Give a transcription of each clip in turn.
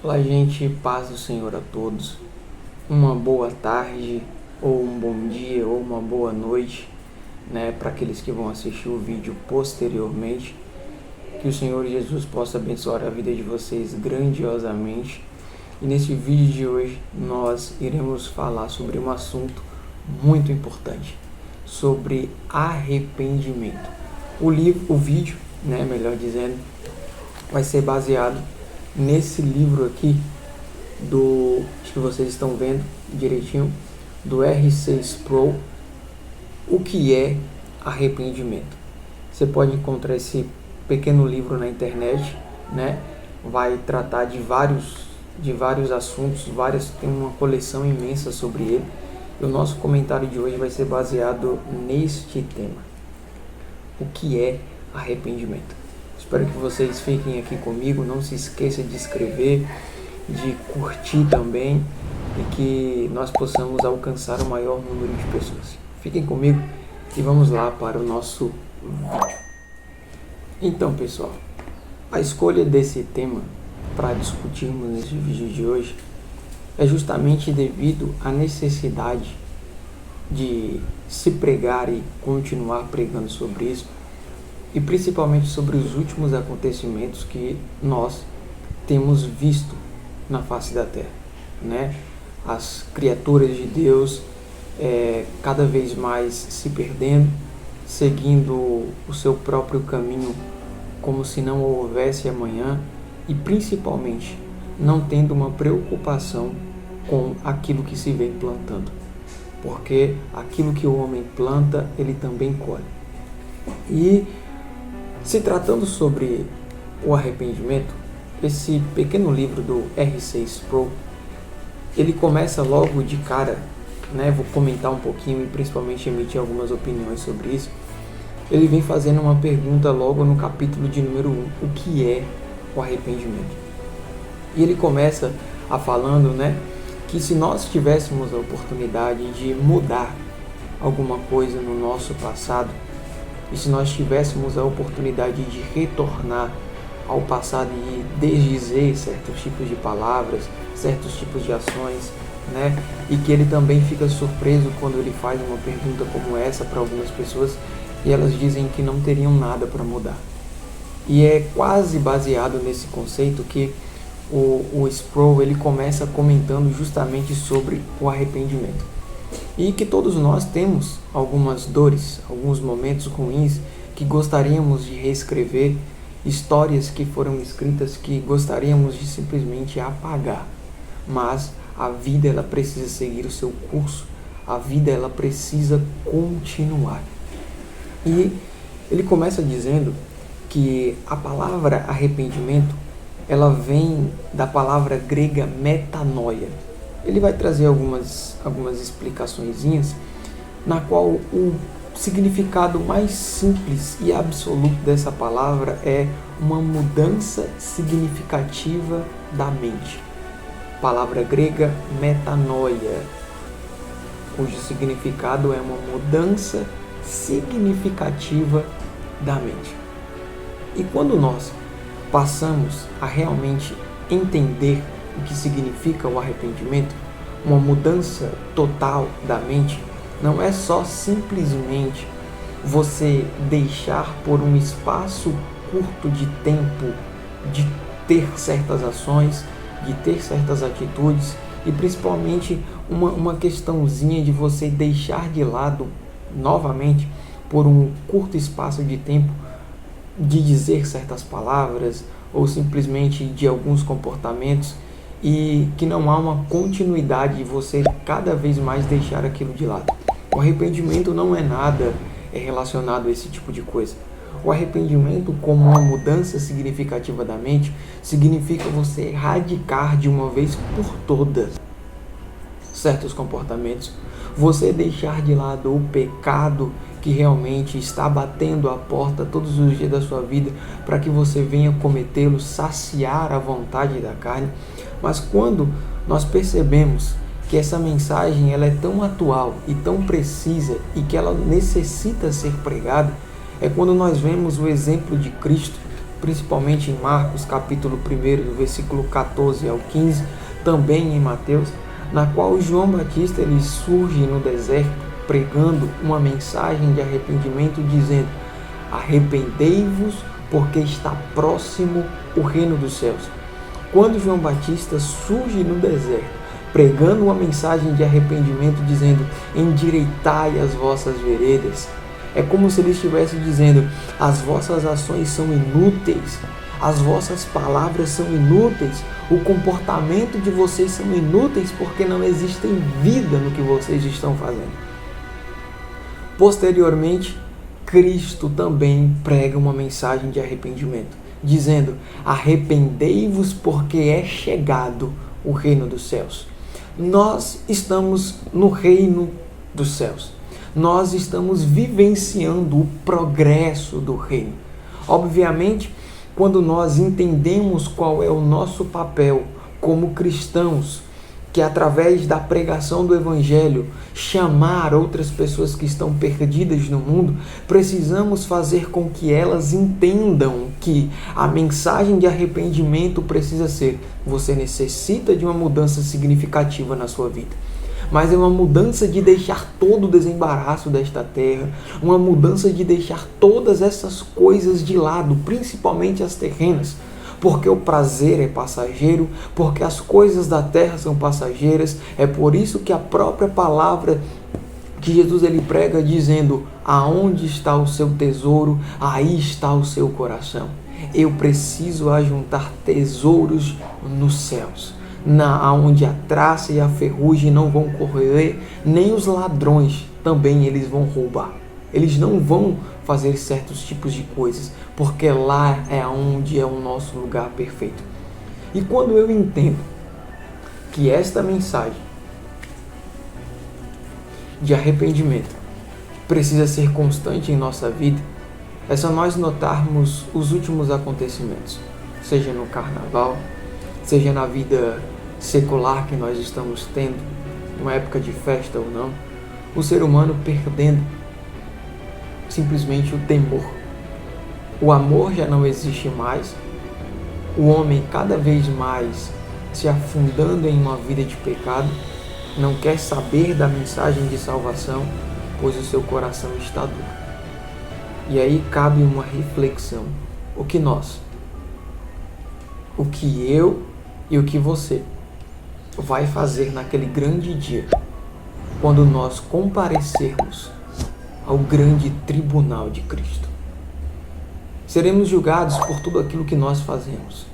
Olá, gente, paz do Senhor a todos. Uma boa tarde, ou um bom dia, ou uma boa noite, né, para aqueles que vão assistir o vídeo posteriormente. Que o Senhor Jesus possa abençoar a vida de vocês grandiosamente. E nesse vídeo de hoje nós iremos falar sobre um assunto muito importante, sobre arrependimento. O vídeo, né, melhor dizendo, vai ser baseado nesse livro aqui acho que vocês estão vendo direitinho, do R6 Sproul, O que é arrependimento. Você pode encontrar esse pequeno livro na internet, né? Vai tratar de vários assuntos, tem uma coleção imensa sobre ele. E o nosso comentário de hoje vai ser baseado neste tema. O que é arrependimento? Espero que vocês fiquem aqui comigo, não se esqueça de inscrever, de curtir também e que nós possamos alcançar o maior número de pessoas. Fiquem comigo e vamos lá para o nosso vídeo. Então, pessoal, a escolha desse tema para discutirmos nesse vídeo de hoje é justamente devido à necessidade de se pregar e continuar pregando sobre isso, e principalmente sobre os últimos acontecimentos que nós temos visto na face da terra, né? As criaturas de Deus cada vez mais se perdendo, seguindo o seu próprio caminho como se não houvesse amanhã, e principalmente não tendo uma preocupação com aquilo que se vem plantando, porque aquilo que o homem planta, ele também colhe. E se tratando sobre o arrependimento, esse pequeno livro do R6 Sproul, ele começa logo de cara, né? Vou comentar um pouquinho e principalmente emitir algumas opiniões sobre isso. Ele vem fazendo uma pergunta logo no capítulo de número 1, o que é o arrependimento? E ele começa falando, né, que se nós tivéssemos a oportunidade de mudar alguma coisa no nosso passado, e se nós tivéssemos a oportunidade de retornar ao passado e desdizer certos tipos de palavras, certos tipos de ações, né? E que ele também fica surpreso quando ele faz uma pergunta como essa para algumas pessoas e elas dizem que não teriam nada para mudar. E é quase baseado nesse conceito que o Sproul ele começa comentando justamente sobre o arrependimento. E que todos nós temos algumas dores, alguns momentos ruins que gostaríamos de reescrever, histórias que foram escritas que gostaríamos de simplesmente apagar. Mas a vida ela precisa seguir o seu curso, a vida ela precisa continuar. E ele começa dizendo que a palavra arrependimento ela vem da palavra grega metanoia. Ele vai trazer algumas explicaçõezinhas, na qual o significado mais simples e absoluto dessa palavra é uma mudança significativa da mente. Palavra grega metanoia, cujo significado é uma mudança significativa da mente. E quando nós passamos a realmente entender o que significa o arrependimento, uma mudança total da mente, não é só simplesmente você deixar por um espaço curto de tempo de ter certas ações, de ter certas atitudes, e principalmente uma questãozinha de você deixar de lado novamente por um curto espaço de tempo de dizer certas palavras ou simplesmente de alguns comportamentos, e que não há uma continuidade de você cada vez mais deixar aquilo de lado. O arrependimento não é nada relacionado a esse tipo de coisa. O arrependimento, como uma mudança significativa da mente, significa você erradicar de uma vez por todas certos comportamentos, você deixar de lado o pecado que realmente está batendo a porta todos os dias da sua vida para que você venha cometê-lo, saciar a vontade da carne. Mas quando nós percebemos que essa mensagem ela é tão atual e tão precisa e que ela necessita ser pregada, é quando nós vemos o exemplo de Cristo principalmente em Marcos, capítulo 1, do versículo 14 ao 15, também em Mateus, na qual João Batista ele surge no deserto pregando uma mensagem de arrependimento, dizendo: arrependei-vos, porque está próximo o reino dos céus. Quando João Batista surge no deserto pregando uma mensagem de arrependimento, dizendo: endireitai as vossas veredas, é como se ele estivesse dizendo: as vossas ações são inúteis, as vossas palavras são inúteis, o comportamento de vocês são inúteis, porque não existe vida no que vocês estão fazendo. Posteriormente, Cristo também prega uma mensagem de arrependimento, dizendo: arrependei-vos, porque é chegado o reino dos céus. Nós estamos no reino dos céus. Nós estamos vivenciando o progresso do reino. Obviamente, quando nós entendemos qual é o nosso papel como cristãos, que através da pregação do Evangelho, chamar outras pessoas que estão perdidas no mundo, precisamos fazer com que elas entendam que a mensagem de arrependimento precisa ser: você necessita de uma mudança significativa na sua vida. Mas é uma mudança de deixar todo o desembaraço desta terra, uma mudança de deixar todas essas coisas de lado, principalmente as terrenas, porque o prazer é passageiro, porque as coisas da terra são passageiras. É por isso que a própria palavra que Jesus ele prega dizendo: aonde está o seu tesouro, aí está o seu coração. Eu preciso ajuntar tesouros nos céus, onde a traça e a ferrugem não vão correr, nem os ladrões também eles vão roubar. Eles não vão fazer certos tipos de coisas, porque lá é onde é o nosso lugar perfeito. E quando eu entendo que esta mensagem de arrependimento precisa ser constante em nossa vida, é só nós notarmos os últimos acontecimentos, seja no carnaval, seja na vida secular que nós estamos tendo, uma época de festa ou não, o ser humano perdendo simplesmente o temor. O amor já não existe mais, o homem cada vez mais se afundando em uma vida de pecado, não quer saber da mensagem de salvação, pois o seu coração está duro. E aí cabe uma reflexão: o que eu e o que você vai fazer naquele grande dia, quando nós comparecermos ao grande tribunal de Cristo? Seremos julgados por tudo aquilo que nós fazemos.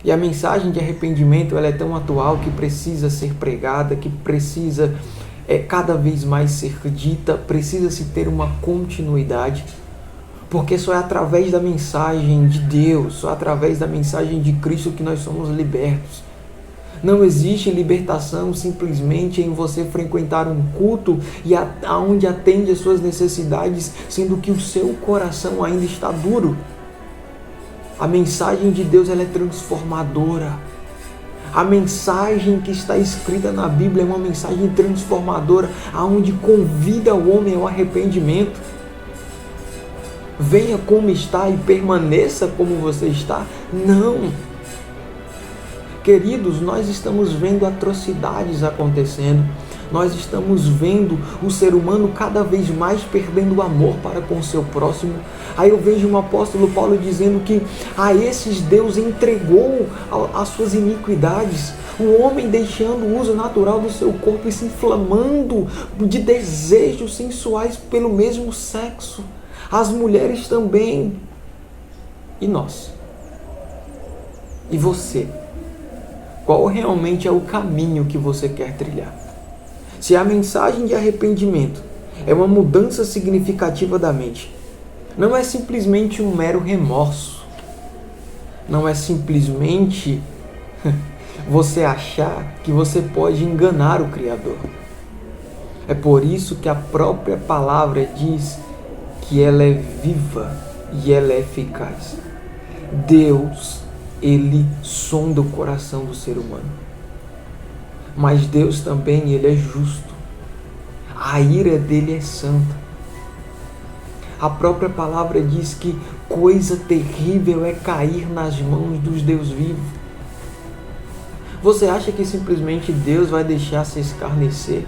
E a mensagem de arrependimento ela é tão atual que precisa ser pregada, que precisa cada vez mais ser dita, precisa se ter uma continuidade, porque só é através da mensagem de Deus, só através da mensagem de Cristo que nós somos libertos. Não existe libertação simplesmente em você frequentar um culto e aonde atende as suas necessidades, sendo que o seu coração ainda está duro. A mensagem de Deus ela é transformadora. A mensagem que está escrita na Bíblia é uma mensagem transformadora, aonde convida o homem ao arrependimento. Venha como está e permaneça como você está? Não. Queridos, nós estamos vendo atrocidades acontecendo. Nós estamos vendo o ser humano cada vez mais perdendo o amor para com o seu próximo. Aí eu vejo o apóstolo Paulo dizendo que a esses Deus entregou as suas iniquidades. O homem deixando o uso natural do seu corpo e se inflamando de desejos sensuais pelo mesmo sexo. As mulheres também. E nós? E você? Qual realmente é o caminho que você quer trilhar? Se a mensagem de arrependimento é uma mudança significativa da mente, não é simplesmente um mero remorso, não é simplesmente você achar que você pode enganar o Criador. É por isso que a própria palavra diz que ela é viva e ela é eficaz. Deus, Ele sonda o coração do ser humano. Mas Deus também, Ele é justo. A ira dele é santa. A própria palavra diz que coisa terrível é cair nas mãos dos Deus vivo. Você acha que simplesmente Deus vai deixar se escarnecer?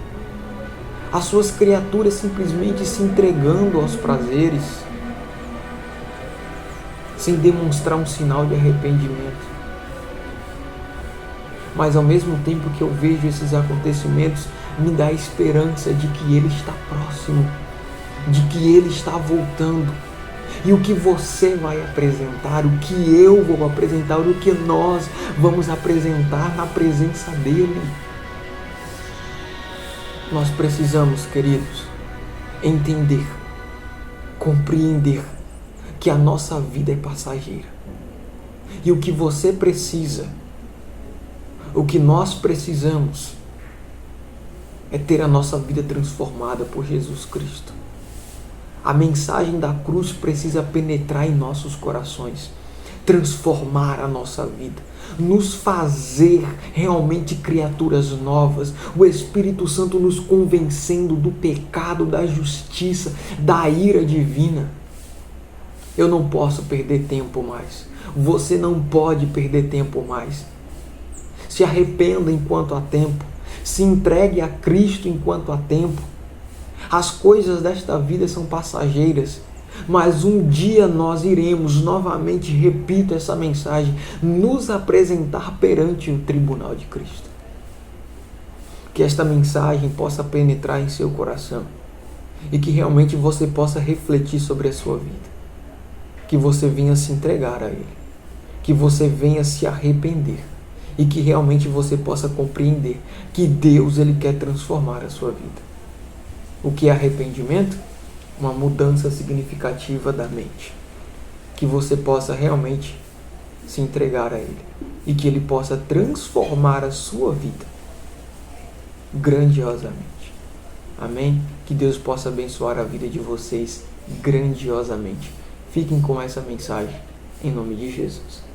As suas criaturas simplesmente se entregando aos prazeres, sem demonstrar um sinal de arrependimento. Mas ao mesmo tempo que eu vejo esses acontecimentos, me dá a esperança de que Ele está próximo, de que Ele está voltando. E o que você vai apresentar, o que eu vou apresentar, o que nós vamos apresentar na presença dEle. Nós precisamos, queridos, entender, compreender que a nossa vida é passageira. E o que você precisa, o que nós precisamos, é ter a nossa vida transformada por Jesus Cristo. A mensagem da cruz precisa penetrar em nossos corações, transformar a nossa vida, nos fazer realmente criaturas novas, o Espírito Santo nos convencendo do pecado, da justiça, da ira divina. Eu não posso perder tempo mais. Você não pode perder tempo mais. Se arrependa enquanto há tempo. Se entregue a Cristo enquanto há tempo. As coisas desta vida são passageiras, mas um dia nós iremos, novamente repito essa mensagem, nos apresentar perante o tribunal de Cristo. Que esta mensagem possa penetrar em seu coração e que realmente você possa refletir sobre a sua vida. Que você venha se entregar a Ele, que você venha se arrepender e que realmente você possa compreender que Deus Ele quer transformar a sua vida. O que é arrependimento? Uma mudança significativa da mente. Que você possa realmente se entregar a Ele e que Ele possa transformar a sua vida grandiosamente. Amém? Que Deus possa abençoar a vida de vocês grandiosamente. Fiquem com essa mensagem em nome de Jesus.